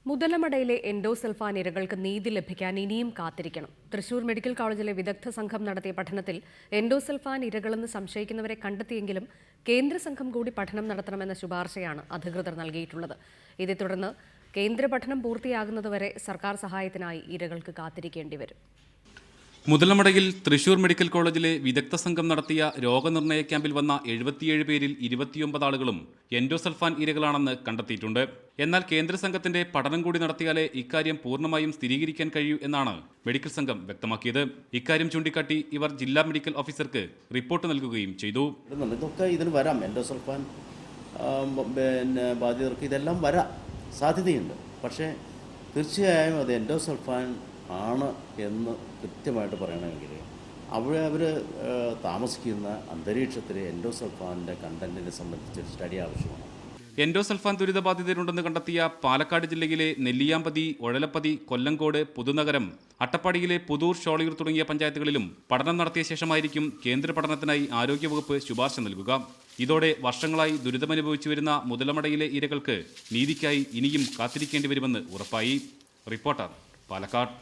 മുതലമടയിലെ endosulfan ഇരകൾക്ക് നീതി ലഭിക്കാൻ ഇനിയും കാത്തിരിക്കണം. തൃശൂർ മെഡിക്കൽ കോളേജിലെ വിദഗ്ധ സംഘം നടത്തിയ പഠനത്തിൽ എൻഡോസൾഫാൻ ഇരകളെന്ന് സംശയിക്കുന്നവരെ കണ്ടെത്തിയെങ്കിലും കേന്ദ്ര സംഘം കൂടി പഠനം നടത്തണമെന്ന ശുപാർശയാണ് അധികൃതർ നൽകിയിട്ടുള്ളത്. ഇതേ തുടർന്ന് കേന്ദ്ര പഠനം പൂർത്തിയാകുന്നതുവരെ സർക്കാർ സഹായത്തിനായി ഇരകൾക്ക് കാത്തിരിക്കേണ്ടി വരും. മുതലമടയിൽ തൃശൂർ മെഡിക്കൽ കോളേജിലെ വിദഗ്ധ സംഘം നടത്തിയ രോഗനിർണയ ക്യാമ്പിൽ വന്ന 77 പേരിൽ 29 ആളുകളും എൻഡോസൾഫാൻ ഇരകളാണെന്ന് കണ്ടെത്തിയിട്ടുണ്ട്. എന്നാൽ കേന്ദ്ര സംഘത്തിന്റെ പഠനം കൂടി നടത്തിയാലേ ഇക്കാര്യം പൂർണ്ണമായും സ്ഥിരീകരിക്കാൻ കഴിയൂ എന്നാണ് മെഡിക്കൽ സംഘം വ്യക്തമാക്കിയത്. ഇക്കാര്യം ചൂണ്ടിക്കാട്ടി ഇവർ ജില്ലാ മെഡിക്കൽ ഓഫീസർക്ക് റിപ്പോർട്ട് നൽകുകയും ചെയ്തു. ഇതൊക്കെ ഇതിന് വരാം, എൻഡോസൾഫാൻ ബാധിതർക്ക് ഇതെല്ലാം വരാം, സാധ്യതയുണ്ട്. പക്ഷേ തീർച്ചയായും അത് എൻഡോസൾഫാൻ ആണ് എന്ന് കൃത്യമായിട്ട് പറയണമെങ്കിൽ അവർ താമസിക്കുന്ന അന്തരീക്ഷത്തിലെ എൻഡോസൾഫാനിൻ്റെ കണ്ടന്റിനെ സംബന്ധിച്ചൊരു സ്റ്റഡി ആവശ്യമാണ്. എൻഡോസൾഫാൻ ദുരിതബാധിതരുണ്ടെന്ന് കണ്ടെത്തിയ പാലക്കാട് ജില്ലയിലെ നെല്ലിയാമ്പതി, ഒഴലപ്പതി, കൊല്ലങ്കോട്, പുതുനഗരം, അട്ടപ്പാടിയിലെ പുതൂർ, ഷോളയൂർ തുടങ്ങിയ പഞ്ചായത്തുകളിലും പഠനം നടത്തിയ ശേഷമായിരിക്കും കേന്ദ്ര പഠനത്തിനായി ആരോഗ്യവകുപ്പ് ശുപാർശ നൽകുക. ഇതോടെ വർഷങ്ങളായി ദുരിതമനുഭവിച്ചു വരുന്ന മുതലമടയിലെ ഇരകൾക്ക് നീതിക്കായി ഇനിയും കാത്തിരിക്കേണ്ടി വരുമെന്ന് ഉറപ്പായി. റിപ്പോർട്ടർ, പാലക്കാട്.